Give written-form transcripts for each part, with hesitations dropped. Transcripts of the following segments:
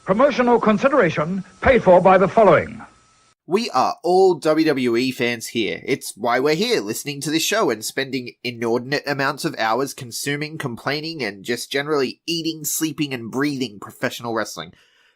Promotional consideration paid for by the following. We are all WWE fans here. It's why we're here, listening to this show and spending inordinate amounts of hours consuming, complaining, and just generally eating, sleeping, and breathing professional wrestling.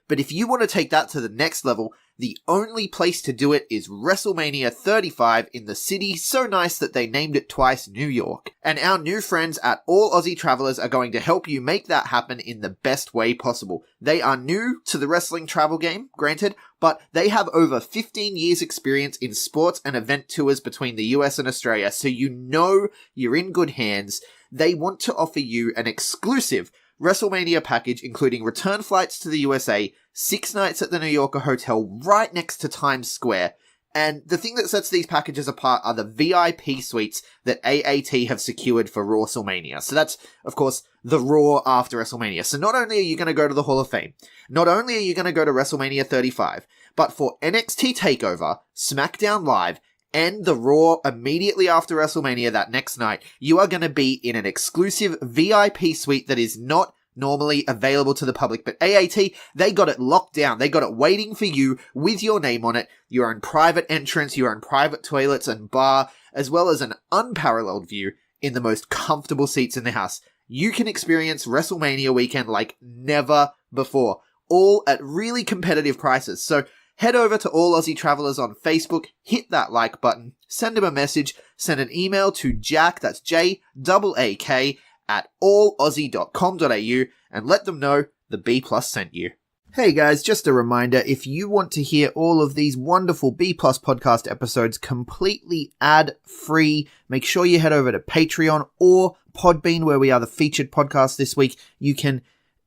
But if you want to take that to the next level, the only place to do it is WrestleMania 35 in the city so nice that they named it twice New York. And our new friends at All Aussie Travelers are going to help you make that happen in the best way possible. They are new to the wrestling travel game, granted, but they have over 15 years experience in sports and event tours between the US and Australia, so you know you're in good hands. They want to offer you an exclusive WrestleMania package, including return flights to the USA, 6 nights at the New Yorker Hotel right next to Times Square. And the thing that sets these packages apart are the VIP suites that AAT have secured for WrestleMania. So that's, of course, the Raw after WrestleMania. So not only are you going to go to the Hall of Fame, not only are you going to go to WrestleMania 35, but for NXT TakeOver, SmackDown Live, and the Raw immediately after WrestleMania that next night, you are going to be in an exclusive VIP suite that is not normally available to the public. But AAT, they got it locked down. They got it waiting for you with your name on it. You are in private entrance, you are in private toilets and bar, as well as an unparalleled view in the most comfortable seats in the house. You can experience WrestleMania weekend like never before, all at really competitive prices. So head over to All Aussie Travelers on Facebook, hit that like button, send them a message, send an email to Jack, that's JAAK, at allaussie.com.au, and let them know the B Plus sent you. Hey guys, just a reminder, if you want to hear all of these wonderful B Plus podcast episodes completely ad-free, make sure you head over to Patreon or Podbean, where we are the featured podcast this week. You can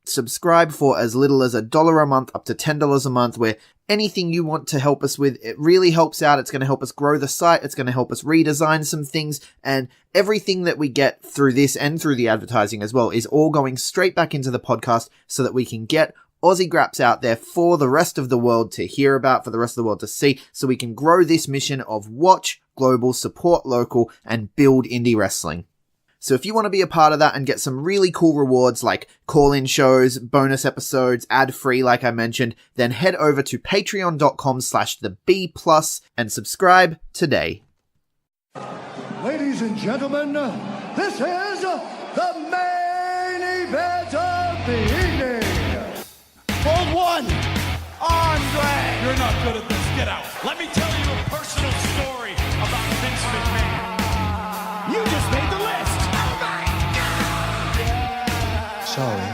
subscribe for as little as $1 a month up to $10 a month, where anything you want to help us with, it really helps out. It's going to help us grow the site. It's going to help us redesign some things, and everything that we get through this and through the advertising as well is all going straight back into the podcast so that we can get Aussie Graps out there for the rest of the world to hear about, for the rest of the world to see, so we can grow this mission of watch global, support local, and build indie wrestling. So if you want to be a part of that and get some really cool rewards like call-in shows, bonus episodes, ad-free like I mentioned, then head over to patreon.com/theb+ and subscribe today. Ladies and gentlemen, this is the main event of the evening. Hold one, Andre! You're not good at this. Get out. Let me tell you a personal story about Vince McMahon. You just made the list! Sorry,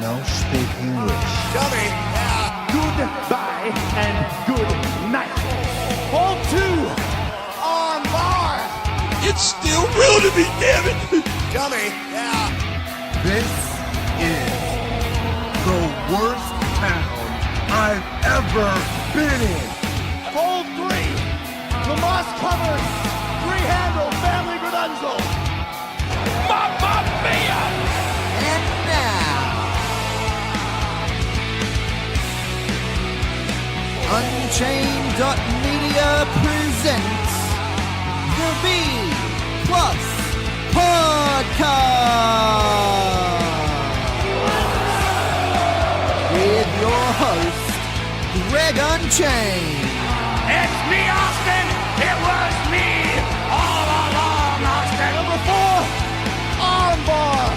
no speak English. Dummy! Goodbye and good night. Hold two, on bar! It's still real to me, damn it! Dummy! Yeah. This is the worst town I've ever been in. Hold three, Tomas covers, three-handle family Gradunzo. Mamma mia! And now, Unchained.media presents the B Plus Podcast with your host, Greg Unchained. It's me, Austin! It was me all along, Austin! Number four, armbar.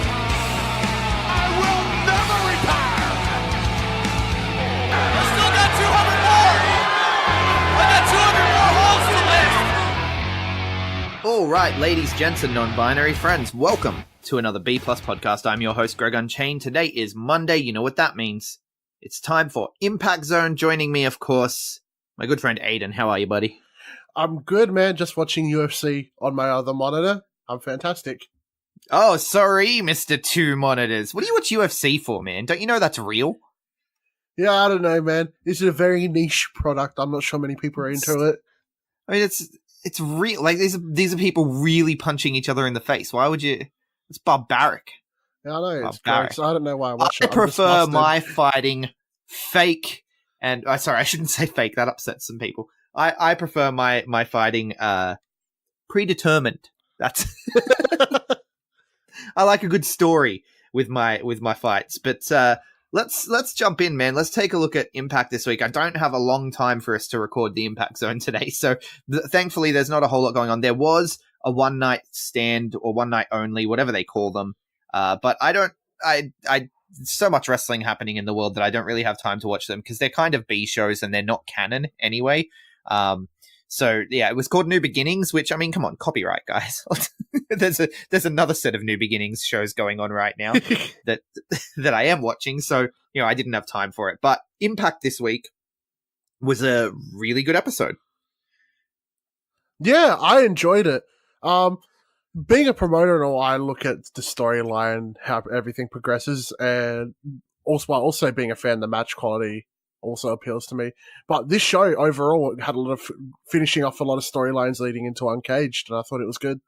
I will never retire! I still got 200 more. I got 200 more holes to list. All right, ladies, gents, and non-binary friends, welcome to another B Plus Podcast. I'm your host, Greg Unchained. Today is Monday. You know what that means. It's time for Impact Zone. Joining me, of course, my good friend Aiden. How are you, buddy? I'm good, man. Just watching UFC on my other monitor. I'm fantastic. Oh, sorry, Mr. Two Monitors. What do you watch UFC for, man? Don't you know that's real? Yeah, I don't know, man. This is a very niche product. I'm not sure many people are into it. I mean, it's real. Like, these are people really punching each other in the face. Why would you? It's barbaric. Yeah, I know. It's Barbaric. gross. I don't know why I watch I it. I'm prefer disgusted. my fighting fake, and sorry, I shouldn't say fake. That upsets some people. I prefer my fighting predetermined. That's I like a good story with my fights. But let's jump in, man. Let's take a look at Impact this week. I don't have a long time for us to record the Impact Zone today, so thankfully there's not a whole lot going on. There was a one night stand or one night only, whatever they call them, but I so much wrestling happening in the world that I don't really have time to watch them because they're kind of B shows and they're not canon anyway. So yeah, it was called New Beginnings, which, I mean, come on, copyright, guys. There's another set of New Beginnings shows going on right now that I am watching. So, I didn't have time for it. But Impact this week was a really good episode. Yeah, I enjoyed it. Being a promoter and all, I look at the storyline, how everything progresses, and also being a fan, the match quality also appeals to me. But this show overall had a lot of finishing off a lot of storylines leading into Uncaged, and I thought it was good.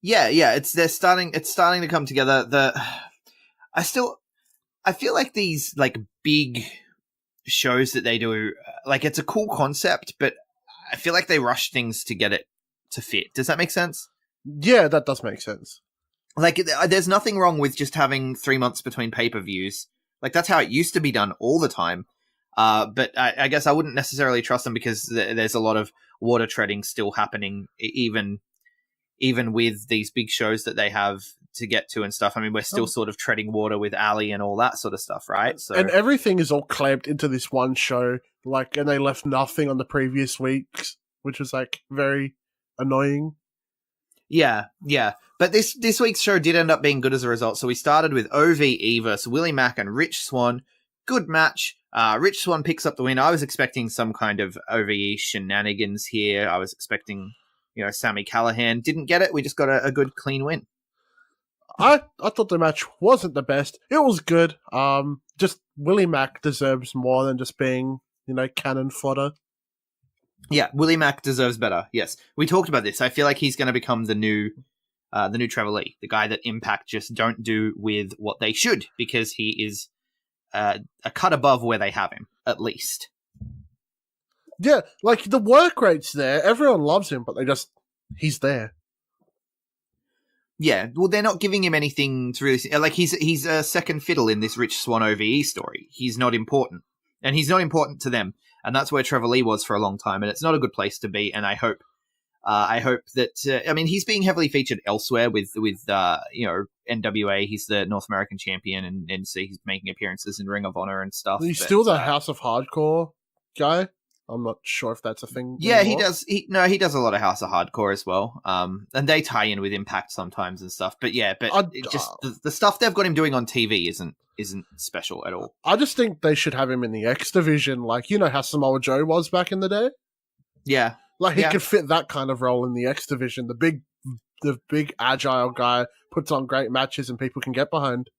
Yeah, it's starting to come together. I feel like these like big shows that they do, like, it's a cool concept, but I feel like they rush things to get it to fit. Does that make sense? Yeah, that does make sense. Like, there's nothing wrong with just having 3 months between pay-per-views. Like, that's how it used to be done all the time. But I guess I wouldn't necessarily trust them because there's a lot of water treading still happening, even with these big shows that they have to get to and stuff. I mean, we're still sort of treading water with Ali and all that sort of stuff, right? So, and everything is all clamped into this one show, like, and they left nothing on the previous weeks, which was like very annoying. Yeah. But this week's show did end up being good as a result. So we started with OVE versus Willie Mack and Rich Swann. Good match. Rich Swann picks up the win. I was expecting some kind of OVE shenanigans here. I was expecting, Sami Callihan. Didn't get it. We just got a good, clean win. I thought the match wasn't the best. It was good. Just Willie Mack deserves more than just being, cannon fodder. Yeah, Willie Mack deserves better. Yes, we talked about this. I feel like he's going to become the new Trevor Lee, the guy that Impact just don't do with what they should, because he is a cut above where they have him, at least. Yeah, like, the work rate's there. Everyone loves him, but he's there. Yeah, well, they're not giving him anything to really... Like, he's a second fiddle in this Rich Swann OVE story. He's not important. And he's not important to them. And that's where Trevor Lee was for a long time. And it's not a good place to be. And I hope that... I mean, he's being heavily featured elsewhere with NWA. He's the North American champion. And so he's making appearances in Ring of Honor and stuff. He's still the House of Hardcore guy. I'm not sure if that's a thing. Yeah, anymore. he does. He does a lot of House of Hardcore as well. And they tie in with Impact sometimes and stuff. But yeah, the stuff they've got him doing on TV isn't special at all. I just think they should have him in the X division, like, how Samoa Joe was back in the day. Yeah, like he could fit that kind of role in the X division. The big agile guy puts on great matches and people can get behind.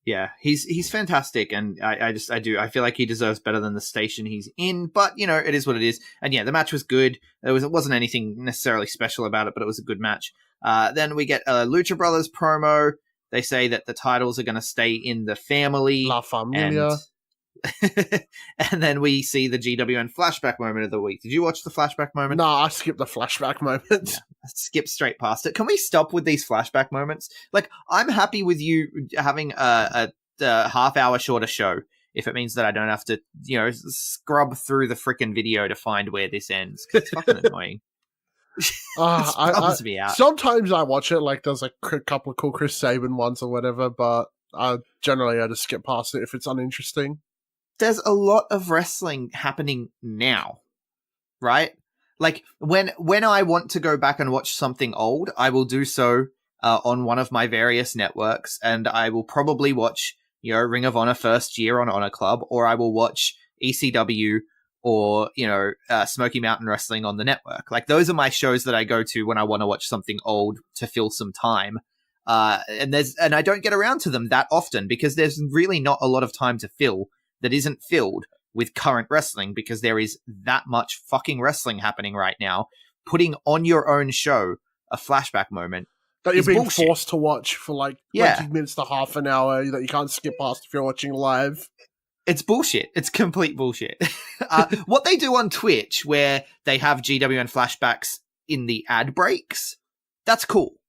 Yeah, he's fantastic, and I feel like he deserves better than the station he's in, but, it is what it is. And yeah, the match was good. It wasn't anything necessarily special about it, but it was a good match. Then we get a Lucha Brothers promo. They say that the titles are going to stay in the family. La Familia. And then we see the GWN flashback moment of the week. Did you watch the flashback moment? No, I skipped the flashback moment. Yeah, skip straight past it. Can we stop with these flashback moments? Like, I'm happy with you having a half-hour shorter show if it means that I don't have to, scrub through the freaking video to find where this ends. 'Cause it's fucking annoying. Me out. Sometimes I watch it, like there's a couple of cool Chris Sabin ones or whatever, but generally I just skip past it if it's uninteresting. There's a lot of wrestling happening now, right? Like, when I want to go back and watch something old, I will do so on one of my various networks, and I will probably watch, Ring of Honor First Year on Honor Club, or I will watch ECW or, Smoky Mountain Wrestling on the network. Like, those are my shows that I go to when I want to watch something old to fill some time. And I don't get around to them that often because there's really not a lot of time to fill that isn't filled with current wrestling, because there is that much fucking wrestling happening right now. Putting on your own show a flashback moment that you're being bullshit. Forced to watch for 20 minutes to half an hour that you can't skip past if you're watching live. It's bullshit. It's complete bullshit. What they do on Twitch, where they have GWN flashbacks in the ad breaks, that's cool.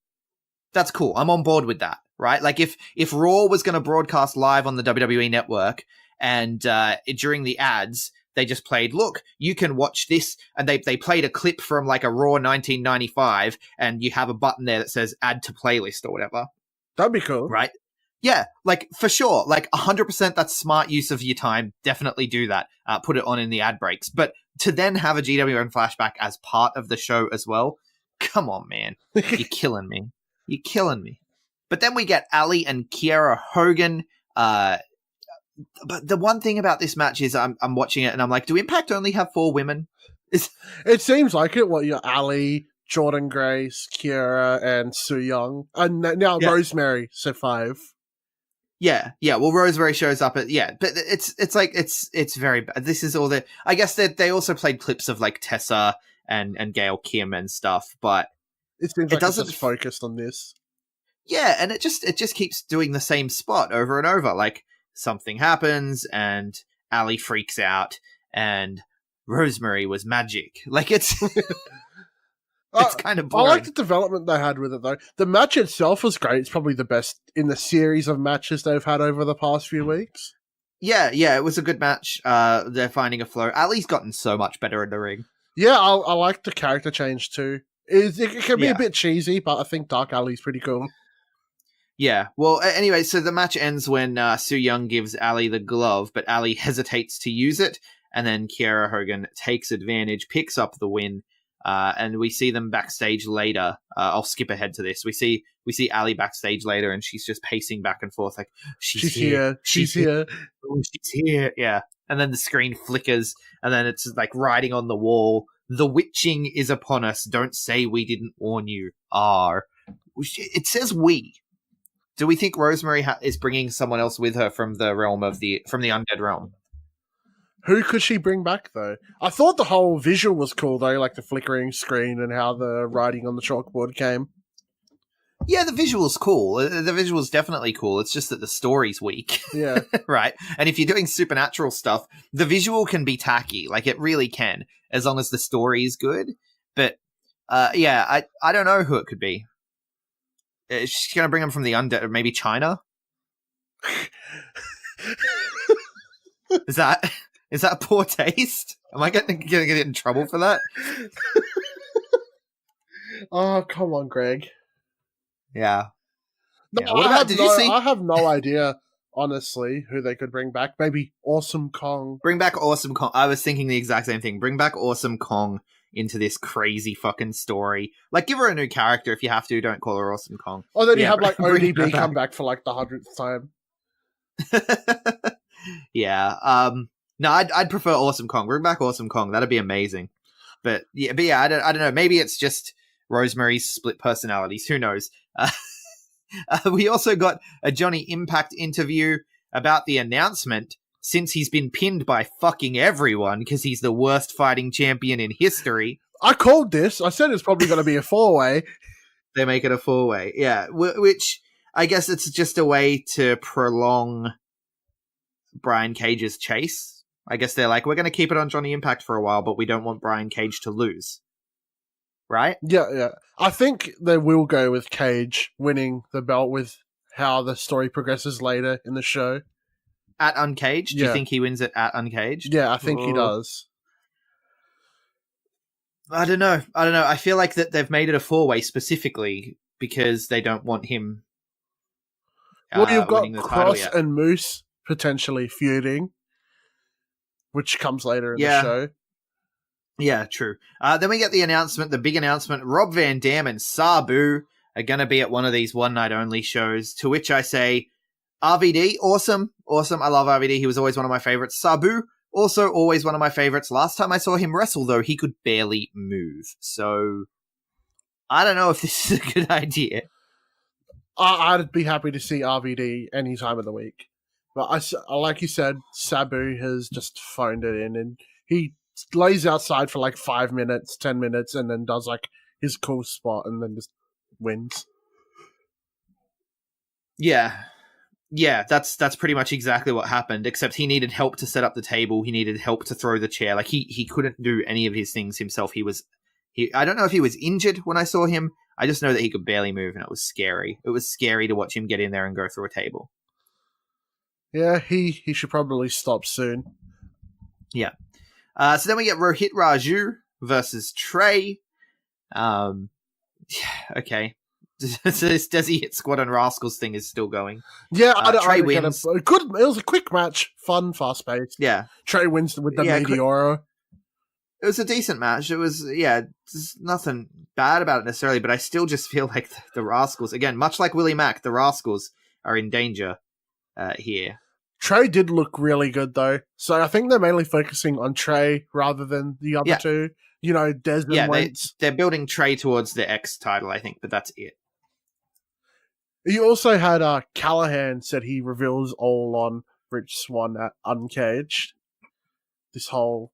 I'm on board with that. right? Like if Raw was going to broadcast live on the WWE network and during the ads, they just played, look, you can watch this. And they played a clip from like a Raw 1995 and you have a button there that says add to playlist or whatever. That'd be cool. Right? Yeah, like for sure. Like 100% that's smart use of your time. Definitely do that. Put it on in the ad breaks. But to then have a GWN flashback as part of the show as well, come on, man. You're killing me. You're killing me. But then we get Ali and Kiera Hogan. But the one thing about this match is I'm watching it and I'm like, do Impact only have 4 women? It seems like it. What, you're Ali, Jordan Grace, Kiera, and Su Young. And now Rosemary, so 5. Yeah. Well, Rosemary shows up but it's very bad. This is all I guess they also played clips of like Tessa and Gail Kim and stuff, but it seems like it's just focused on this. Yeah, and it just keeps doing the same spot over and over. Like something happens and Ali freaks out and Rosemary was magic. Like it's it's kind of boring. I like the development they had with it, though. The match itself was great. It's probably the best in the series of matches they've had over the past few weeks. Yeah, it was a good match. They're finding a flow. Ali's gotten so much better in the ring. Yeah, I like the character change, too. It can be a bit cheesy, but I think Dark Ali's pretty cool. Yeah, well, anyway, so the match ends when Su Young gives Ali the glove, but Ali hesitates to use it, and then Kiera Hogan takes advantage, picks up the win, and we see them backstage later. I'll skip ahead to this. We see Ali backstage later, and she's just pacing back and forth like, she's here. She's here. Oh, she's here. Yeah. And then the screen flickers, and then it's like writing on the wall, the witching is upon us. Don't say we didn't warn you. It says we. Do we think Rosemary is bringing someone else with her from the realm of from the undead realm? Who could she bring back, though? I thought the whole visual was cool, though, like the flickering screen and how the writing on the chalkboard came. Yeah, the visual's cool. The visual's definitely cool. It's just that the story's weak. Yeah. Right? And if you're doing supernatural stuff, the visual can be tacky. Like, it really can, as long as the story is good. But, I don't know who it could be. She's going to bring them from the undead, or maybe China? Is that poor taste? Am I going to get in trouble for that? Oh, come on, Greg. Yeah. No, yeah. Did you see? I have no idea, honestly, who they could bring back. Maybe Awesome Kong. Bring back Awesome Kong. I was thinking the exact same thing. Bring back Awesome Kong into this crazy fucking story. Like, give her a new character if you have to. Don't call her Awesome Kong. Or then you have, like, ODB come back for, like, the 100th time. Yeah. No, I'd prefer Awesome Kong. Bring back Awesome Kong. That'd be amazing. But yeah, I don't know. Maybe it's just Rosemary's split personalities. Who knows? We also got a Johnny Impact interview about the announcement, since he's been pinned by fucking everyone because he's the worst fighting champion in history. I called this. I said it's probably going to be a 4-way. They make it a 4-way. Yeah, which I guess it's just a way to prolong Brian Cage's chase. I guess they're like, we're going to keep it on Johnny Impact for a while, but we don't want Brian Cage to lose. Right? Yeah. I think they will go with Cage winning the belt with how the story progresses later in the show. At Uncaged? Do you think he wins it at Uncaged? Yeah, I think he does. I don't know. I feel like that they've made it a 4-way specifically because they don't want him well, you've got winning the Cross title yet. and Moose potentially feuding, which comes later in the show. Yeah, true. Then we get the big announcement. Rob Van Dam and Sabu are going to be at one of these one-night-only shows, to which I say, RVD, awesome. I love RVD. He was always one of my favorites. Sabu, also always one of my favorites. Last time I saw him wrestle, though, he could barely move. So, I don't know if this is a good idea. I'd be happy to see RVD any time of the week. But I like you said, Sabu has just phoned it in, and he lays outside for like 5 minutes, 10 minutes, and then does like his cool spot and then just wins. Yeah, that's pretty much exactly what happened, except he needed help to set up the table. He needed help to throw the chair. Like he couldn't do any of his things himself. I don't know if he was injured when I saw him. I just know that he could barely move, and it was scary. It was scary to watch him get in there and go through a table. Yeah, he should probably stop soon. Yeah. So then we get Rohit Raju versus Trey. Okay. This Desi Hit Squad and Rascals thing is still going. Yeah, Trey wins. It was a quick match, fun, fast paced. Yeah. Trey wins with the Meteoro. It was a decent match. It was, there's nothing bad about it necessarily, but I still just feel like the Rascals, again, much like Willie Mack, the Rascals are in danger here. Trey did look really good, though. So I think they're mainly focusing on Trey rather than the other two. You know, Des and Wentz. They're building Trey towards the X title, I think, but that's it. You also had Callahan said he reveals all on Rich Swann at Uncaged. This whole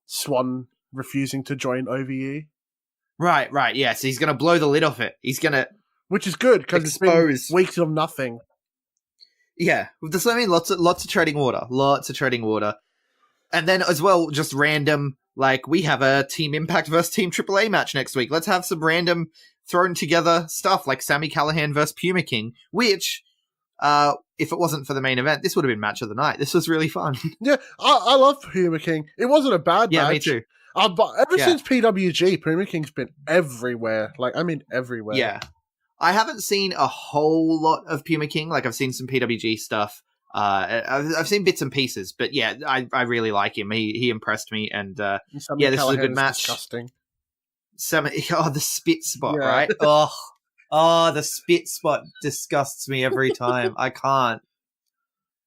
Swann refusing to join OVE. Right, yeah. So he's going to blow the lid off it. He's going to... Which is good, because it's been weeks of nothing. Yeah. There's, lots of treading water. Lots of treading water. And then as well, just random, like, we have a Team Impact versus Team AAA match next week. Let's have some random thrown together stuff like Sami Callihan versus Puma King, which, if it wasn't for the main event, this would have been match of the night. This was really fun. Yeah, I love Puma King. It wasn't a bad match. Yeah, me too. But ever since PWG, Puma King's been everywhere. Everywhere. Yeah. I haven't seen a whole lot of Puma King. Like, I've seen some PWG stuff. I've seen bits and pieces, but yeah, I really like him. He impressed me, and this is a good match. Disgusting. The spit spot, right? The spit spot disgusts me every time. I can't.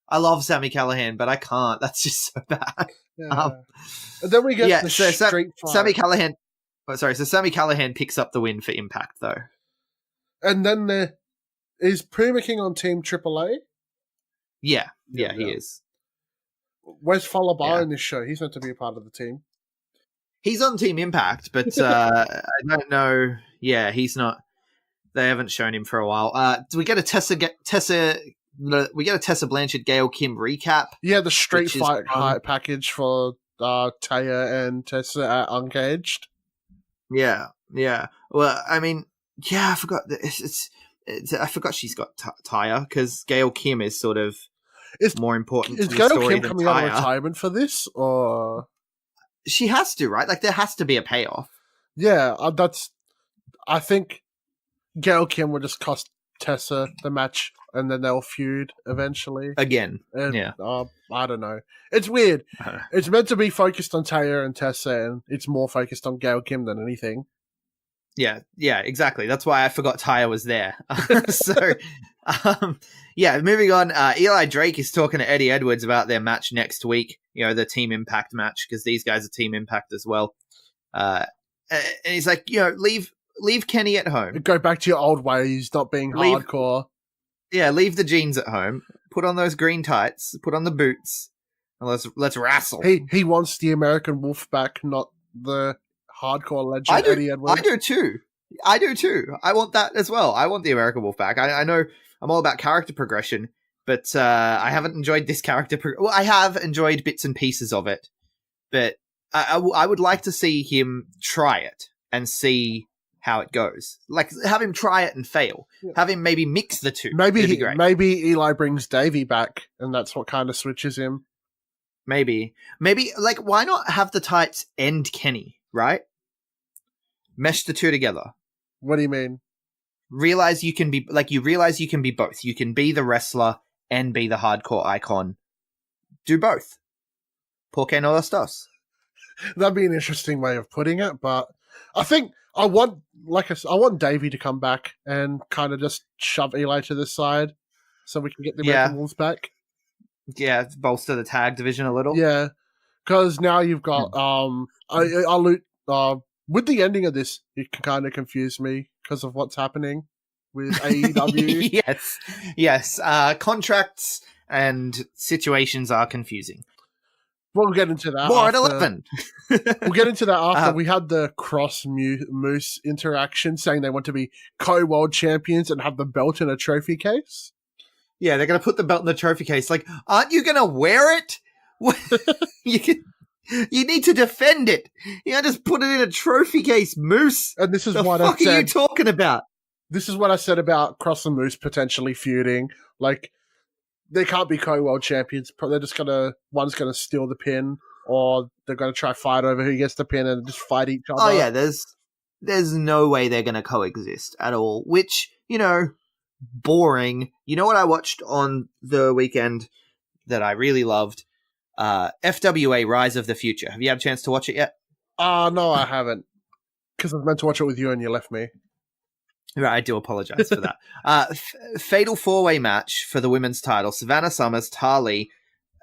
I love Sami Callihan, but I can't. That's just so bad. Yeah. And then we get street fight. Sami Callihan. So Sami Callihan picks up the win for Impact, though. And then is Puma King on Team AAA? Yeah, he is. Where's Falabar in this show? He's meant to be a part of the team. He's on Team Impact, but I don't know. Yeah, he's not. They haven't shown him for a while. Do we get a Tessa Blanchard, Gail Kim recap? Yeah, the street fight package for Taya and Tessa at Uncaged. Yeah. Well, I mean, I forgot. I forgot she's got Taya, because Gail Kim is sort of more important. Is to the Gail story Kim than coming Taya. out of retirement for this, or she has to, right? Like, there has to be a payoff. Yeah, I think Gail Kim will just cost Tessa the match, and then they'll feud eventually. Again. And, I don't know. It's weird. It's meant to be focused on Taya and Tessa, and it's more focused on Gail Kim than anything. Yeah, exactly. That's why I forgot Taya was there. Moving on. Eli Drake is talking to Eddie Edwards about their match next week. You know, the Team Impact match, because these guys are Team Impact as well. And he's like, leave Kenny at home. Go back to your old ways, not being hardcore. Yeah, leave the jeans at home. Put on those green tights. Put on the boots. And let's wrestle. He wants the American Wolf back, not the hardcore legend Eddie Edwards. I do too. I want that as well. I want the American Wolf back. I know I'm all about character progression, but I haven't enjoyed this character. I have enjoyed bits and pieces of it, but I would like to see him try it and see how it goes. Like, have him try it and fail. Yeah. Have him maybe mix the two. Maybe Eli brings Davey back, and that's what kind of switches him. Maybe, like, why not have the tights end Kenny, right? Mesh the two together. What do you mean? Realize you can be both. You can be the wrestler and be the hardcore icon. Do both. ¿Por qué no las dos? That'd be an interesting way of putting it, but I think I want Davey to come back and kind of just shove Eli to the side so we can get the American Wolves back. Yeah, bolster the tag division a little. Yeah, because now you've got with the ending of this, it kind of confused me because of what's happening with AEW. Yes. Contracts and situations are confusing. We'll get into that. More at 11. We'll get into that after we had the Cross Moose interaction saying they want to be co-world champions and have the belt in a trophy case. Yeah, they're going to put the belt in the trophy case. Like, aren't you going to wear it? You need to defend it. You can't just put it in a trophy case, Moose. And this is what I said. What are you talking about? this is what I said about Cross and Moose potentially feuding. Like, they can't be co-world champions. They're just one's gonna steal the pin, or they're gonna try fight over who gets the pin and just fight each other. Oh yeah, there's no way they're gonna coexist at all. Which, boring. You know what I watched on the weekend that I really loved? FWA Rise of the Future. Have you had a chance to watch it yet? No, I haven't. Because I was meant to watch it with you and you left me. Right, I do apologize for that. Fatal 4-way match for the women's title. Savannah Summers, Tali,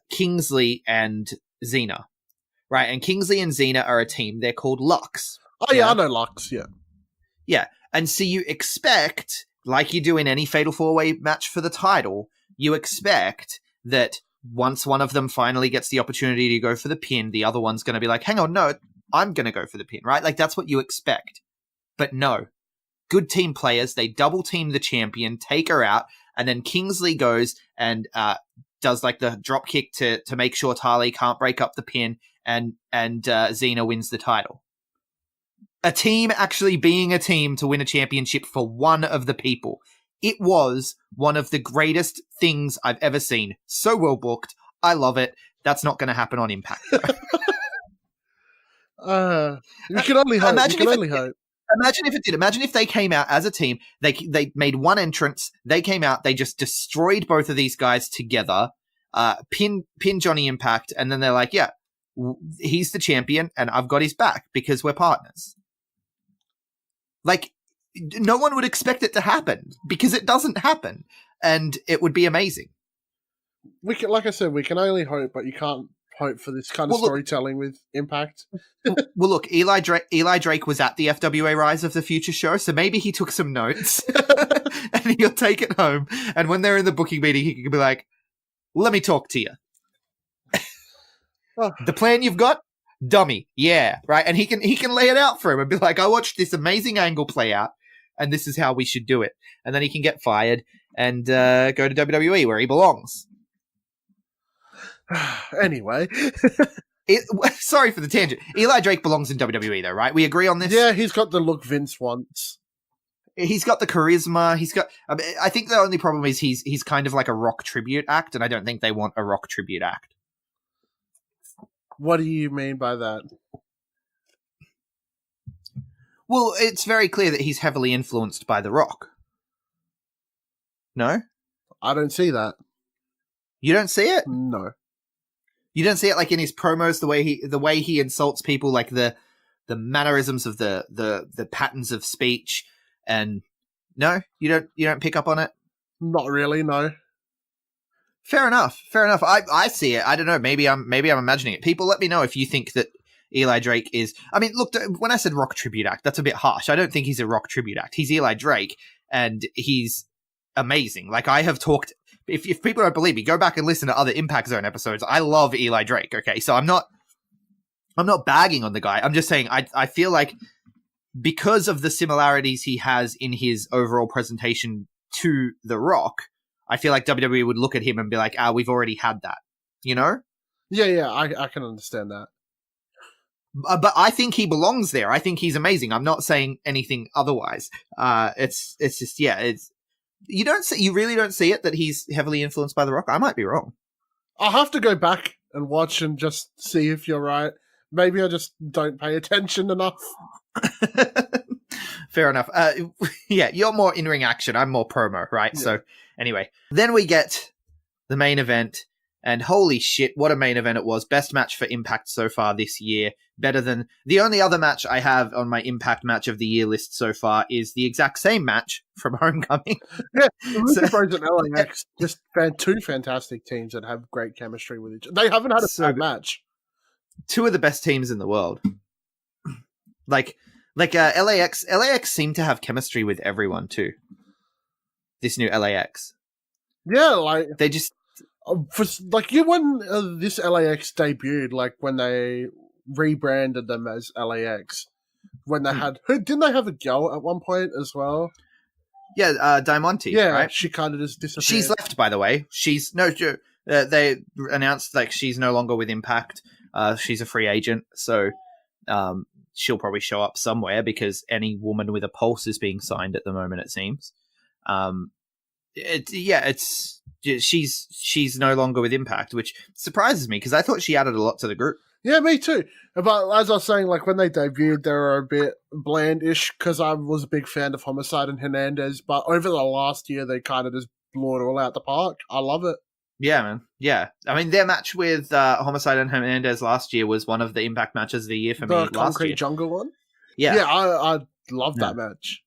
Kingsley, and Xena. Right, and Kingsley and Xena are a team. They're called Lux. Oh, yeah, I know Lux, yeah. Yeah, and so you expect, like you do in any Fatal 4-way match for the title, you expect that once one of them finally gets the opportunity to go for the pin, the other one's going to be like, hang on, no, I'm going to go for the pin, right? Like, that's what you expect. But no. Good team players, they double team the champion, take her out, and then Kingsley goes and does like the drop kick to make sure Tali can't break up the pin, and Xena wins the title. A team actually being a team to win a championship for one of the people. It was one of the greatest things I've ever seen. So well booked. I love it. That's not going to happen on Impact. You can only hope. Imagine if it did. Imagine if they came out as a team. They made one entrance. They came out. They just destroyed both of these guys together. Pin Johnny Impact, and then they're like, "Yeah, he's the champion, and I've got his back because we're partners." Like, no one would expect it to happen because it doesn't happen, and it would be amazing. Like I said, we can only hope, but you can't hope for this kind of storytelling with Impact. Well, look, Eli Drake was at the FWA Rise of the Future show, so maybe he took some notes and he'll take it home. And when they're in the booking meeting, he can be like, "Let me talk to you. The plan you've got, dummy, yeah, right." And he can lay it out for him and be like, "I watched this amazing angle play out, and this is how we should do it." And then he can get fired and go to WWE where he belongs. Anyway. Sorry for the tangent. Eli Drake belongs in WWE, though, right? We agree on this? Yeah, he's got the look Vince wants. He's got the charisma. I think the only problem is he's kind of like a Rock tribute act, and I don't think they want a Rock tribute act. What do you mean by that? Well, it's very clear that he's heavily influenced by The Rock. No? I don't see that. You don't see it? No. You don't see it like in his promos, the way he insults people, like the mannerisms of the patterns of speech, and no, you don't pick up on it. Not really, no. Fair enough. I see it. I don't know. Maybe I'm imagining it. People, let me know if you think that Eli Drake is. I mean, look, when I said Rock tribute act, that's a bit harsh. I don't think he's a Rock tribute act. He's Eli Drake, and he's amazing. Like, I have talked. If people don't believe me, go back and listen to other Impact Zone episodes. I love Eli Drake. Okay, so I'm not bagging on the guy. I'm just saying I feel like because of the similarities he has in his overall presentation to The Rock, I feel like WWE would look at him and be like, we've already had that. You know? Yeah, I can understand that. But I think he belongs there. I think he's amazing. I'm not saying anything otherwise. It's just, yeah, it's. You really don't see it that he's heavily influenced by The Rock? I might be wrong. I'll have to go back and watch and just see if you're right. Maybe I just don't pay attention enough. Fair enough. Yeah, you're more in-ring action. I'm more promo, right? Yeah. So anyway, then we get the main event, and holy shit, what a main event it was. Best match for Impact so far this year. Better than the only other match I have on my Impact match of the year list so far is the exact same match from Homecoming. Yeah, the Bros and LAX just two fantastic teams that have great chemistry with each other. They haven't had a bad match. Two of the best teams in the world. Like LAX seem to have chemistry with everyone too. This new LAX. Yeah, like they just when this LAX debuted, like when they rebranded them as LAX, when they had didn't they have a girl at one point as well? Yeah, Diamante. Yeah, right? She kind of just disappeared. She's left, by the way. They announced like she's no longer with Impact. She's a free agent, so she'll probably show up somewhere because any woman with a pulse is being signed at the moment, it seems. She's no longer with Impact, which surprises me because I thought she added a lot to the group. Yeah, me too. But as I was saying, like when they debuted, they were a bit blandish because I was a big fan of Homicide and Hernandez. But over the last year, they kind of just blew it all out the park. I love it. Yeah, man. Yeah. I mean, their match with Homicide and Hernandez last year was one of the Impact matches of the year for me last year. The Concrete Jungle one? Yeah. Yeah, I love that match.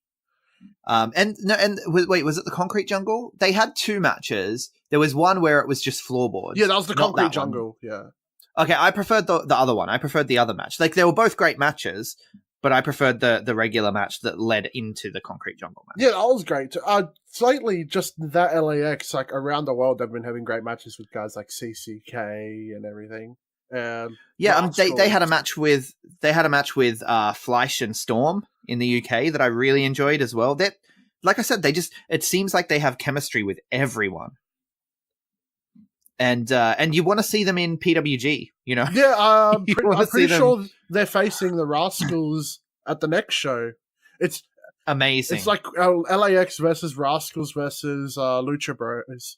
Wait, was it the Concrete Jungle? They had two matches. There was one where it was just floorboards. Yeah, that was the Concrete Jungle. Yeah. Okay, I preferred the other one. I preferred the other match. Like, they were both great matches, but I preferred the regular match that led into the Concrete Jungle match. Yeah, that was great too. Slightly just that LAX, like around the world, they've been having great matches with guys like CCK and everything. They had a match with Fleisch and Storm in the UK that I really enjoyed as well. That, like I said, it seems like they have chemistry with everyone. And you want to see them in PWG, you know? Yeah, I'm pretty sure they're facing the Rascals at the next show. It's amazing. It's like LAX versus Rascals versus Lucha Bros.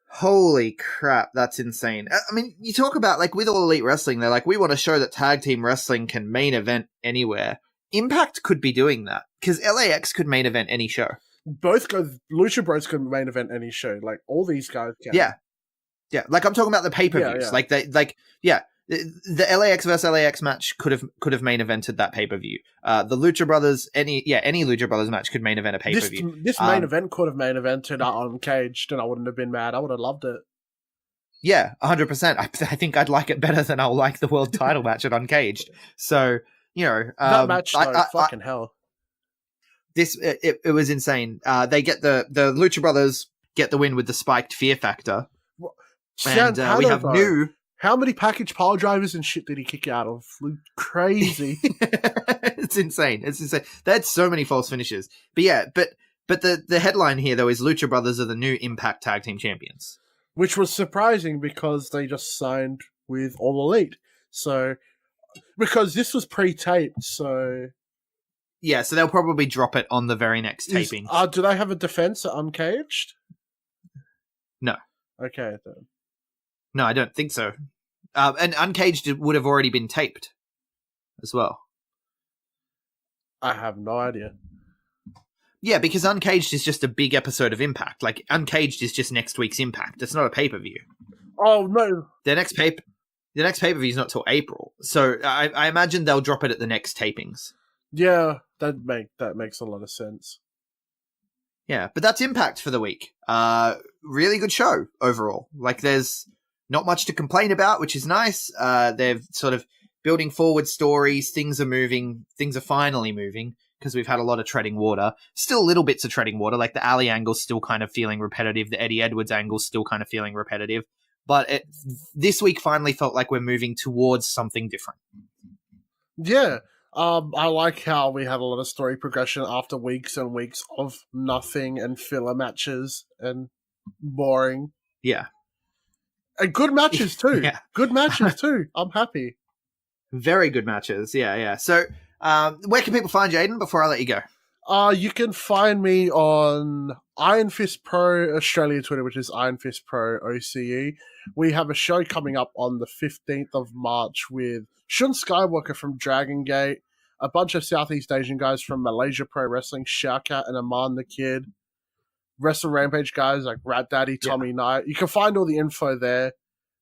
Holy crap, that's insane. I mean, you talk about, like, with All Elite Wrestling, they're like, we want to show that tag team wrestling can main event anywhere. Impact could be doing that, because LAX could main event any show. Lucha Bros could main event any show. Like, all these guys can. Yeah. Yeah, like I'm talking about the pay-per-views. Yeah. The LAX versus LAX match could have main evented that pay-per-view. The Lucha Brothers, any Lucha Brothers match could main event a pay-per-view. This main event could have main evented Uncaged, and I wouldn't have been mad. I would have loved it. Yeah, 100%. I think I'd like it better than I'll like the world title match at Uncaged. So, that match, fucking hell. It was insane. They get the Lucha Brothers get the win with the spiked Fear Factor. And we have new... How many package pile drivers and shit did he kick out of? Crazy. It's insane. They had so many false finishes. But yeah, but the headline here, though, is Lucha Brothers are the new Impact Tag Team Champions. Which was surprising because they just signed with All Elite. So, because this was pre-taped, so... Yeah, so they'll probably drop it on the very next taping. Do they have a defense at Uncaged? No. Okay, then. No, I don't think so. And Uncaged would have already been taped as well. I have no idea. Yeah, because Uncaged is just a big episode of Impact. Like, Uncaged is just next week's Impact. It's not a pay-per-view. Oh, no. The next pay-per-view is not till April. So I imagine they'll drop it at the next tapings. Yeah, that makes a lot of sense. Yeah, but that's Impact for the week. Really good show overall. Like, there's not much to complain about, which is nice. They're sort of building forward stories. Things are moving. Things are finally moving because we've had a lot of treading water. Still little bits of treading water. Like the Ali angle's still kind of feeling repetitive. The Eddie Edwards angle's still kind of feeling repetitive. But this week finally felt like we're moving towards something different. Yeah. I like how we had a lot of story progression after weeks and weeks of nothing and filler matches and boring. Yeah. And good matches too. Yeah. Good matches too. I'm happy. Very good matches. Yeah. So, where can people find you, Aiden, before I let you go? You can find me on Iron Fist Pro Australia Twitter, which is Iron Fist Pro OCE. We have a show coming up on the 15th of March with Shun Skywalker from Dragon Gate, a bunch of Southeast Asian guys from Malaysia Pro Wrestling, Shoukat and Aman the Kid, Wrestle Rampage guys like Rat Daddy, Tommy Knight. You can find all the info there,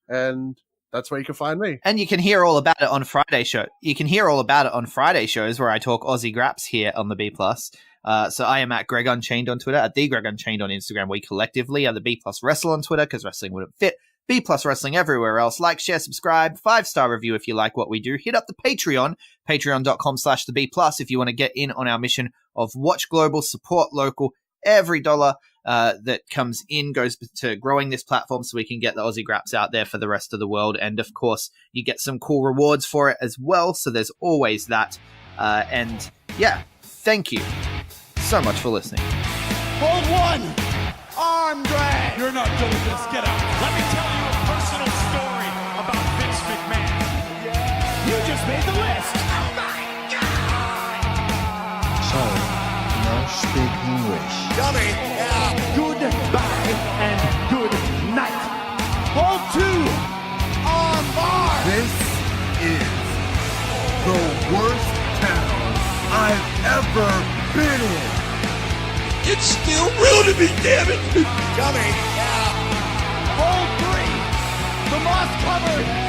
and that's where you can find me. And you can hear all about it on Friday show. You can hear all about it on Friday shows where I talk Aussie Graps here on the B+. So I am at Greg Unchained on Twitter, at the Greg Unchained on Instagram. We collectively are the B+ Wrestle on Twitter because wrestling wouldn't fit. B+ Wrestling everywhere else. Like, share, subscribe, 5-star review if you like what we do. Hit up the Patreon, patreon.com/the B+, if you want to get in on our mission of watch global, support local. Every dollar that comes in goes to growing this platform so we can get the Aussie Graps out there for the rest of the world. And of course, you get some cool rewards for it as well. So there's always that. And yeah, thank you so much for listening. Hold one. Arm drag. You're not doing this. Get out. Let me tell you a personal story about Vince McMahon. You just made the list. speak English. Dummy. Yeah. Goodbye and good night. Hold 2. Arm bar. This is the worst town I've ever been in. It's still real to me, damn it. Dummy. Yeah. Hold 3. The moss covered